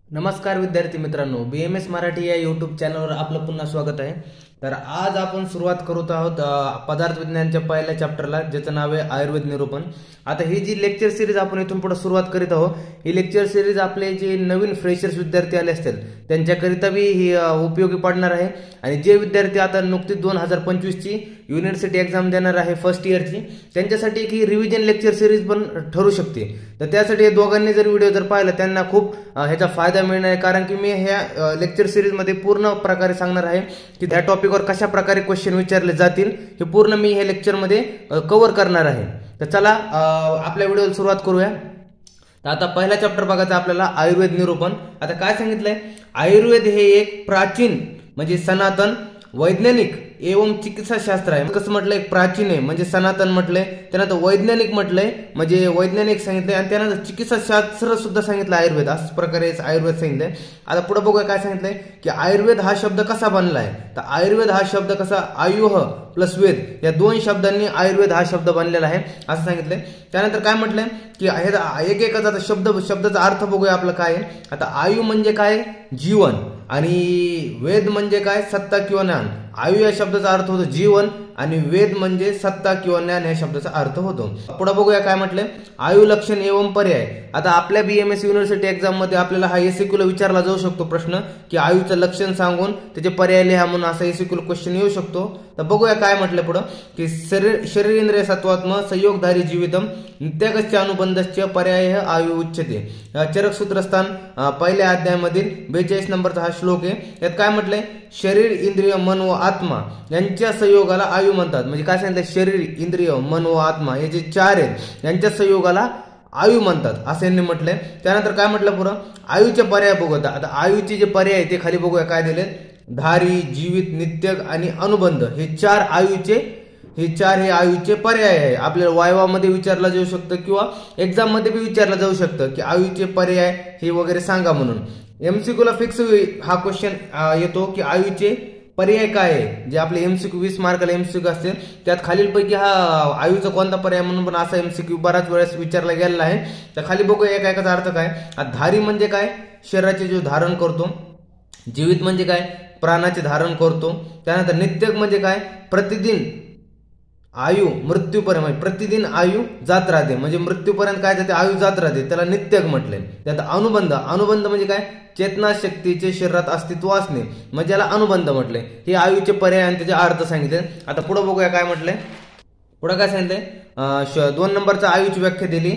नमस्कार विद्यार्थी मित्रांनो, BMS मराठी या यूट्यूब चॅनलवर आपलं पुन्हा स्वागत आहे। तर आज आपण सुरुवात करत आहोत पदार्थ विज्ञानच्या पहिल्या चॅप्टरला, ज्याचं नाव आहे आयुर्वेद निरूपण। आता ही जी लेक्चर सिरीज आपण इथून पुढे सुरुवात करीत आहोत, ही लेक्चर सिरीज आपले जे नवीन फ्रेशर्स विद्यार्थी आले असतील त्यांच्याकरिता बी ही उपयोगी पडणार आहे। आणि जे विद्यार्थी आता नुकतीच 2025 ची युनिव्हर्सिटी एक्झाम देणार आहे फर्स्ट इयरची, त्यांच्यासाठी एक ही रिव्हिजन लेक्चर सिरीज पण ठरू शकते। तर त्यासाठी या दोघांनी जर व्हिडिओ जर पाहिला त्यांना खूप ह्याचा फायदा मिळणार आहे, कारण की मी ह्या लेक्चर सिरीज मध्ये पूर्ण प्रकारे सांगणार आहे की त्या टॉपिकवर कशा प्रकारे क्वेश्चन विचारले जातील, हे पूर्ण मी ह्या लेक्चर मध्ये कव्हर करणार आहे। तर चला आपल्या व्हिडिओला सुरुवात करूया। तर आता पहिला चॅप्टर बघायचा आपल्याला आयुर्वेद निरूपण। आता काय सांगितलंय, आयुर्वेद हे एक प्राचीन म्हणजे सनातन वैज्ञानिक एवं चिकित्सा शास्त्र आहे। कसं म्हटलंय, प्राचीन आहे म्हणजे सनातन म्हटलंय, त्यानंतर वैज्ञानिक म्हटलंय म्हणजे वैज्ञानिक सांगितलंय, आणि त्यानंतर चिकित्सा शास्त्र सुद्धा सांगितलं आयुर्वेद, अशाच प्रकारे आयुर्वेद सांगितलंय। आता पुढे बघूया काय सांगितलंय की आयुर्वेद हा शब्द कसा बनलाय। तर आयुर्वेद हा शब्द कसा, आयुः प्लस वेद या दोन शब्दांनी आयुर्वेद हा शब्द बनलेला आहे असं सांगितलंय। त्यानंतर काय म्हटलंय की एक एकच आता शब्दाचा अर्थ बघूया आपलं काय आहे। आता आयु म्हणजे काय, जीवन, आणि वेद म्हणजे काय, सत्ता किंवा ज्ञान। आयु या शब्दाचा अर्थ होतो जीवन, आणि वेद म्हणजे सत्ता किंवा ज्ञान या शब्दाचा अर्थ होतो। पुढे बघूया काय म्हटलंय, आयु लक्षण एवं पर्याय। आता आपल्या BMS युनिव्हर्सिटी एक्झाम मध्ये आपल्याला हा एसक्यूला विचारला जाऊ शकतो प्रश्न की आयुचं लक्षण सांगून त्याचे पर्याय लिहा म्हणून असा एसक्यूला क्वेश्चन येऊ शकतो। तर बघूया काय म्हटलं पुढे की शरीरेंद्रिय सत्वात्म संयोगधारी जीवितम नित्यागस्य अनुबंधस्य पर्याय आयु उच्यते। चरक सूत्रस्थान पहिल्या अध्यायामधील 42 नंबरचा हा श्लोक आहे। यात काय म्हटलंय, शरीर इंद्रिय मन व आत्मा यांच्या संयोगाला आयु म्हणतात। म्हणजे काय सांगितलं, शरीर इंद्रिय मन व आत्मा हे जे चार आहेत यांच्या संयोगाला आयु म्हणतात असं यांनी म्हटलंय। त्यानंतर काय म्हटलं पुढं, आयुचे पर्याय बघूया। आता आयुचे जे पर्याय ते खाली बघूया काय दिले, धारी, जीवित, नित्यग आणि अनुबंध हे चार आयुचे पर्याय आहे। आपल्याला वायवामध्ये विचारला जाऊ शकतं किंवा एक्झाम मध्ये बी विचारला जाऊ शकतं की आयुचे पर्याय हे वगैरे सांगा म्हणून। MCQ ला फिक्स हा क्वेश्चन येतो की आयुचे पर्याय काय आहे। जे आपले MCQ 20 मार्काला MCQ असते त्यात खालीलपैकी हा आयुचा कोणता पर्याय म्हणून पण असा MCQ बराच वेळेस विचारला गेलेला आहे। तर खाली बघूया एकाचा अर्थ काय। धारी म्हणजे काय, शरीराचे जो धारण करतो। जीवित म्हणजे काय, प्राणाचे धारण करतो। त्यानंतर नित्यक म्हणजे काय, प्रतिदिन आयु मृत्यूपर्यंत, प्रतिदिन आयु जात राहते म्हणजे मृत्यूपर्यंत काय जाते, आयु जात राहते, त्याला नित्यक म्हटले। त्यात अनुबंध म्हणजे काय, चेतना शक्तीचे शरीरात अस्तित्व असणे म्हणजे याला अनुबंध म्हटले। हे आयुचे पर्याय आणि त्याचे अर्थ सांगितले। आता पुढे बघूया काय म्हटलंय, पुढे काय सांगितलंय, 2 नंबरचा आयुची व्याख्या दिली।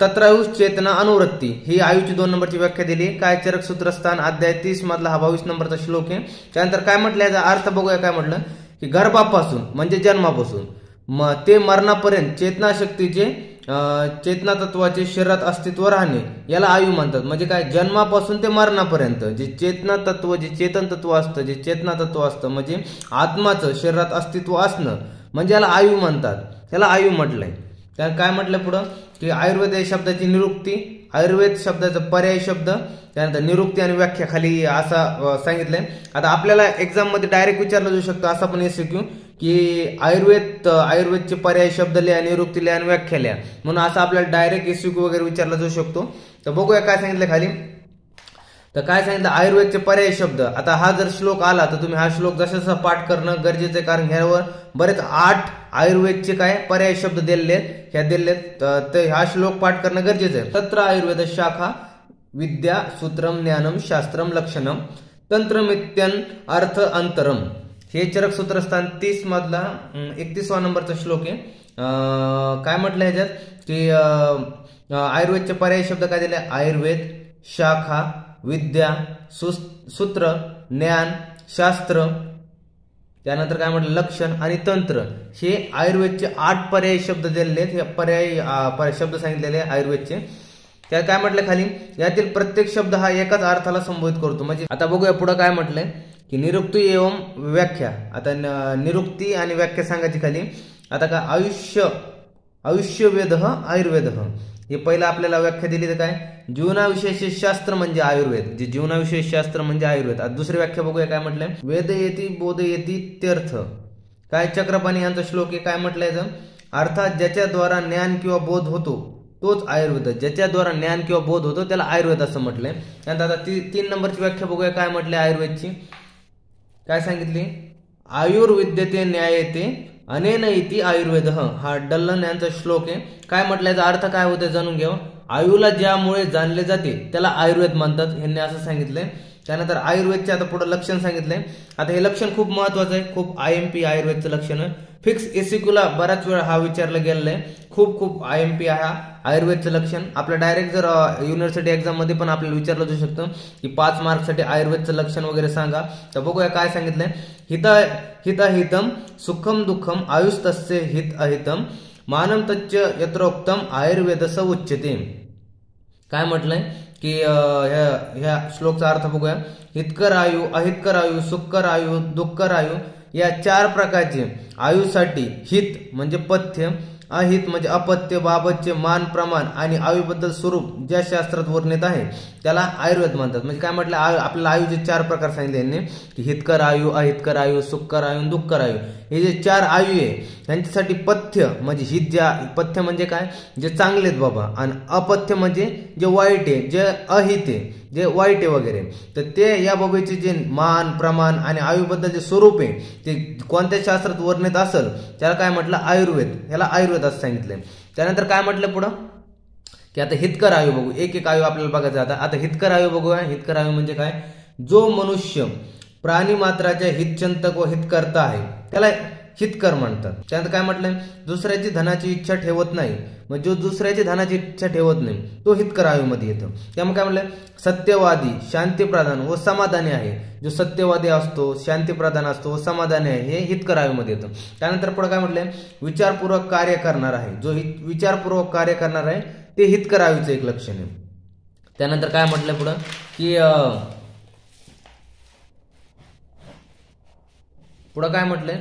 तत्रायुष चेतना अनुवृत्ती ही आयुची 2 नंबरची व्याख्या दिली। काय, चरक सूत्रस्थान अध्याय 30 मधला हा 22 नंबरचा श्लोक आहे। त्यानंतर काय म्हटलं, याचा अर्थ बघूया काय म्हटलं की गर्भापासून म्हणजे जन्मापासून ते मरणापर्यंत चेतना शक्तीचे चेतना तत्वाचे शरीरात अस्तित्व राहणे याला आयु म्हणतात। म्हणजे काय, जन्मापासून ते मरणापर्यंत जे चेतना तत्व, जे चेतन तत्व असतं, जे चेतना तत्व असतं म्हणजे आत्माचं शरीरात अस्तित्व असणं म्हणजे याला आयु म्हणतात, त्याला आयु म्हटलंय। त्या काय म्हटलं पुढं की आयुर्वेद या शब्दाची निरुक्ती, आयुर्वेद शब्दाचा पर्याय शब्द, त्यानंतर निरुक्ती आणि व्याख्या खाली असा सांगितलंय। आता आपल्याला एक्झाम मध्ये डायरेक्ट विचारलं जाऊ शकतं असा पण एसक्यू की आयुर्वेदचे पर्याय शब्द लिहा, निरुक्ती लिहा आणि व्याख्या लिहा म्हणून असं आपल्याला डायरेक्ट एसक्यू वगैरे विचारला जाऊ शकतो। तर बघूया काय सांगितलं खाली। तर काय सांगितलं, आयुर्वेदचे पर्याय शब्द। आता हा जर श्लोक आला तर तुम्ही हा श्लोक जसा पाठ करणं गरजेचं आहे, कारण ह्यावर बरेच 8 आयुर्वेदचे काय पर्याय शब्द दिलेत, तर हा श्लोक पाठ करणं गरजेचं आहे। तत्र आयुर्वेद शाखा विद्या सूत्रम ज्ञानम शास्त्रम लक्षणम तंत्रमित्यन अर्थ अंतरम। हे चरक सूत्रस्थान 30 मधला 31वा नंबरचा श्लोक आहे। काय म्हटलं ह्याच्यात की आयुर्वेदचे पर्याय शब्द काय दिले, आयुर्वेद, शाखा, विद्या, सूत्र, ज्ञान, शास्त्र, त्यानंतर काय म्हटलं लक्षण आणि तंत्र। हे आयुर्वेदचे 8 पर्याय शब्द दिलेले आहेत। हे पर्याय शब्द आयुर्वेदचे आयुर्वेदचे। त्या काय म्हटलं खाली, यातील प्रत्येक शब्द हा एकाच अर्थाला संबोधित करतो। म्हणजे आता बघूया पुढे काय म्हटलंय की निरुक्ती एवं व्याख्या। आता निरुक्ती आणि व्याख्या सांगायची खाली। आता काय, आयुष्यवेद आयुर्वेद हे पहिलं आपल्याला व्याख्या दिली। तर काय, जीवनाविषयी शास्त्र म्हणजे आयुर्वेद, जे जीवनाविषयी शास्त्र म्हणजे आयुर्वेद। आता दुसरी व्याख्या बघूया काय म्हटलंय, वेद येती बोध येती त्यर्थ। काय, चक्रपाणी यांचा श्लोक आहे। काय म्हटलंय, अर्थात ज्याच्या द्वारा ज्ञान किंवा बोध होतो तोच आयुर्वेद. ज्याच्याद्वारा ज्ञान किंवा बोध होतो त्याला आयुर्वेद असं म्हटलंय. त्यानंतर आता 3 नंबरची व्याख्या बघूया काय म्हटले आयुर्वेदची. काय सांगितली? आयुर्विद्यते न्यायते अनेन इति आयुर्वेद. हा डल्लन यांचा श्लोक आहे. काय म्हटलं, याचा अर्थ काय होते जाणून घ्या. आयुला ज्यामुळे जाणले जाते त्याला आयुर्वेद म्हणतात, यांनी असं सांगितलंय. त्यानंतर आयुर्वेदचे आता पुढे लक्षण सांगितलंय. आता हे लक्षण खूप महत्वाचं आहे, खूप IMP आयुर्वेदचं लक्षण आहे. फिक्स एसिक्यूला बराच वेळ हा विचारला गेलेला आहे. खूप IMP आहे हा आयुर्वेदचं लक्षण. आपल्या डायरेक्ट जर युनिव्हर्सिटी एक्झाम मध्ये पण आपल्याला विचारलं जाऊ शकतं की 5 मार्कसाठी आयुर्वेदचं लक्षण वगैरे सांगा. तर बघूया काय सांगितलंय. हितम सुखम दुःखम आयुस्तस्य हित अहितम मानम तच्च यत्रोक्तम आयुर्वेदस उच्यते. काय म्हटलंय की ह्या श्लोकचा अर्थ बघूया. हितकर आयु, अहितकर आयु, सुखकर आयु, दुःखकर आयु या 4 प्रकारचे आयुसाठी हित म्हणजे पथ्य, अहित म्हणजे अपत्य बाबतचे मान प्रमाण आणि आयुबद्दल स्वरूप ज्या शास्त्रात वर्णित आहे त्याला आयुर्वेद म्हणतात. म्हणजे काय म्हटलं, आपल्याला आयुचे 4 प्रकार सांगितले यांनी की हितकर आयु, अहितकर आयु, सुखकर आयु, दुःखकर आयु. हे जे 4 आयु आहे त्यांच्यासाठी पथ्य म्हणजे हित, ज्या पथ्य म्हणजे काय, जे चांगले आहेत बाबा, आणि अपथ्य म्हणजे जे वाईट आहे, जे अहित आहे, जे वाईट आहे वगैरे, तर ते या बाबीचे जे मान प्रमाण आणि आयुबद्दल जे स्वरूप आहे ते कोणत्या शास्त्रात वर्णित असेल त्याला काय म्हटलं, आयुर्वेद. ह्याला आयुर्वेद असं सांगितलंय. त्यानंतर काय म्हटलं पुढं की आता हितकर आयु बघू. एक आयु आपल्याला बघायचं. आता हितकर आयु बघूया. हितकर आयु म्हणजे काय, जो मनुष्य प्राणी मात्राच्या हितचिंतक व हितकर्ता आहे त्याला हितकर म्हणतात. त्यानंतर काय म्हटलंय, दुसऱ्याची धनाची इच्छा ठेवत नाही, म्हणजे जो दुसऱ्याची धनाची इच्छा ठेवत नाही तो हितकर आयुमध्ये येतो. त्यामुळे काय म्हटलंय, सत्यवादी, शांतीप्रधान व समाधानी आहे. जो सत्यवादी असतो, शांतीप्रधान असतो व समाधानी आहे हे हितकर आयुमध्ये येतं. त्यानंतर पुढे काय म्हटलंय, विचारपूर्वक कार्य करणार आहे. जो विचारपूर्वक कार्य करणार आहे ते हितकर आयुचं एक लक्षण आहे. त्यानंतर काय म्हटलंय पुढं की पुढं काय म्हटलंय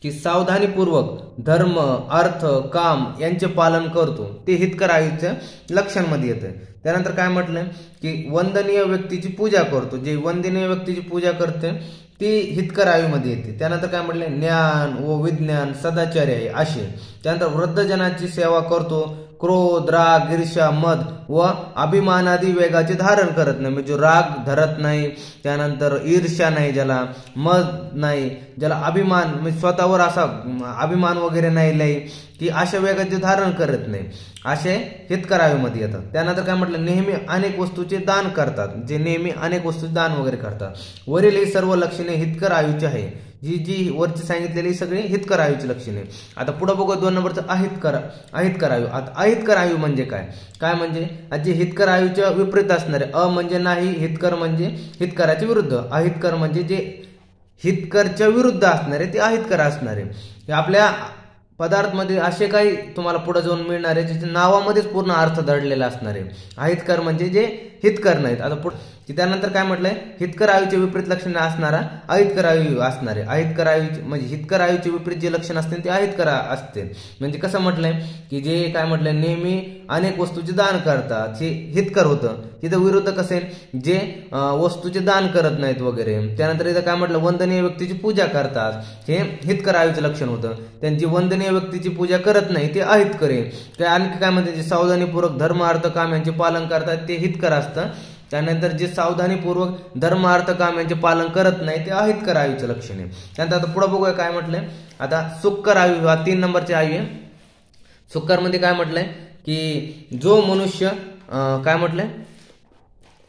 की सावधानीपूर्वक धर्म अर्थ काम यांचे पालन करतो ते हितकर आयुच्या लक्षणमध्ये येतं. त्यानंतर काय म्हटलंय की वंदनीय व्यक्तीची पूजा करतो. जे वंदनीय व्यक्तीची पूजा करते ती हितकर आयुमध्ये येते. त्यानंतर काय म्हटलंय, ज्ञान व विज्ञान सदाचार्य आहे असे. त्यानंतर वृद्धजनांची सेवा करतो, क्रोध राग ईर्ष्या मद व अभिमानादी वेगाचे धारण करत नाही. म्हणजे राग धरत नाही, त्यानंतर ईर्ष्या नाही ज्याला, मद नाही ज्याला, अभिमान म्हणजे स्वतःवर असा अभिमान वगैरे नाही लय की अशा वेगाचे धारण करत नाही, असे हितकर आयुमध्ये येतात. त्यानंतर काय म्हटलं, नेहमी अनेक वस्तूचे दान करतात. जे नेहमी अनेक वस्तूचे दान वगैरे करतात. वरील ही सर्व लक्षणे हितकर आयुची आहे. जी वरची सांगितलेली सगळी हितकर आयुची लक्षणे. आता पुढे बघू 2 नंबरचं अहितकर आयु. आता अहितकर आयु म्हणजे काय म्हणजे जे हितकर आयुच्या विपरीत असणारे. म्हणजे नाही, हितकर म्हणजे हितकराच्या विरुद्ध, अहितकर म्हणजे जे हितकरच्या विरुद्ध असणारे ते अहितकर असणारे. हे आपल्या पदार्थमध्ये असे काही तुम्हाला पुढे जाऊन मिळणार आहे ज्याच्या नावामध्येच पूर्ण अर्थ दडलेला असणार आहे. अहितकर म्हणजे जे हितकर नाहीत. आता पुढे त्यानंतर काय म्हटलंय, हितकर आयुचे विपरीत लक्षण असणारा अहितकर आयु असणारे. अहितकर आयु म्हणजे हितकर आयुचे विपरीत जे लक्षण असते ते अहितकर असते. म्हणजे कसं म्हटलंय की जे काय म्हटलंय, नेहमी अनेक वस्तूचे दान करतात हे हितकर होतं. तिथं विरुद्ध कसे, जे वस्तूचे दान करत नाहीत वगैरे. त्यानंतर इथं काय म्हटलं, वंदनीय व्यक्तीची पूजा करतात हे हितकर आयुचं लक्षण होतं. त्यांची वंदनीय व्यक्तीची पूजा करत नाही ते अहितकर आहे. ते आणखी काय म्हणते, जे सावधानीपूर्वक धर्म अर्थ काम यांचे पालन करतात ते हितकर असतं. त्यानंतर जे सावधानीपूर्वक धर्म अर्थ काम यांचे पालन करत नाही ते अहितकर आयुचं लक्षण आहे. त्यानंतर आता पुढे बघूया काय म्हटलंय. आता सुखकर आयु हा 3 नंबरचे आयु आहे. सुखकर मध्ये काय म्हटलंय की जो मनुष्य काय म्हटलंय,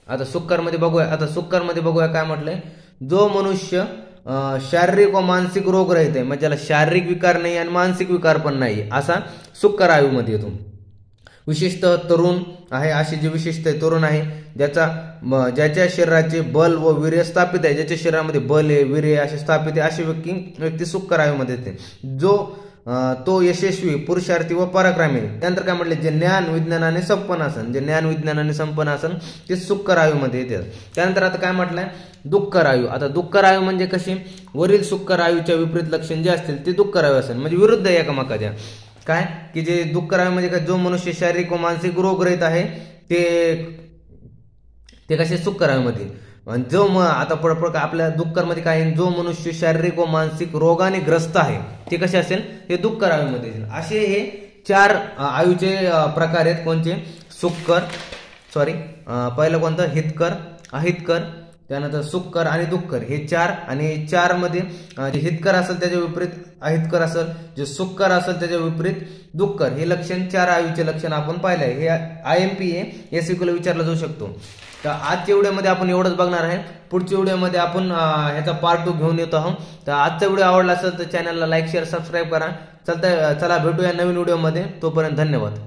आता सुखकर मध्ये बघूया काय म्हटलंय, जो मनुष्य शारीरिक व मानसिक रोग रहित आहे, म्हणजे ज्याला शारीरिक विकार नाही आणि मानसिक विकार पण नाही, असा सुखकर आयुमध्ये येतो. विशेषतः तरुण आहे, अशी जी विशिष्ट तरुण आहे ज्याच्या शरीराचे बल व वीर्य स्थापित आहे, ज्याच्या शरीरामध्ये बल आहे वीर्य असे स्थापित आहे, अशी व्यक्ती सुखकर आयुमध्ये येते. जो तो यशस्वी पुरुषार्थी व पराक्रमी. त्यानंतर काय म्हटले, जे ज्ञान विज्ञानाने संपन्न असन ते सुखकर आयुमध्ये येतात. त्यानंतर आता काय म्हटलंय, दुःखकर आयु. आता दुःखकर आयु म्हणजे कशी, वरील सुखकर आयुच्या विपरीत लक्षण जे असतील ते दुःखकर आयु असेल, म्हणजे विरुद्ध एकमेकाच्या. काय की जे दुःखकर आयु म्हणजे काय, जो मनुष्य शारीरिक व मानसिक रोग रहित आहे ते कसे सुखकर आयुमध्ये. जो आता पुढे आपल्या दुःखकर मध्ये काय, जो मनुष्य शारीरिक व मानसिक रोगाने ग्रस्त आहे ते कसे असेल, हे दुःखकर आयुमध्ये येतील. असे हे चार आयूचे प्रकार आहेत. कोणते? सुक्कर, पहिलं कोणतं? हितकर, अहितकर, त्यानंतर सुक्कर आणि दुःखकर, हे चार. आणि चार मध्ये जे हितकर असेल त्याच्या विपरीत अहितकर असेल, जे सुक्कर असेल त्याच्या विपरीत दुःखकर, हे लक्षण चार आयूचे लक्षण आपण पाहिलं आहे. हे IMP MCQ ला विचारलं जाऊ शकतो. तर आजच्या व्हिडिओमध्ये आपण एवढंच बघणार आहे. पुढच्या व्हिडिओमध्ये आपण ह्याचा पार्ट 2 घेऊन येतो आहोत. तर आजचा व्हिडिओ आवडला असेल तर चॅनलला लाईक शेअर सबस्क्राईब करा. चला भेटूया नवीन व्हिडिओमध्ये. तोपर्यंत धन्यवाद.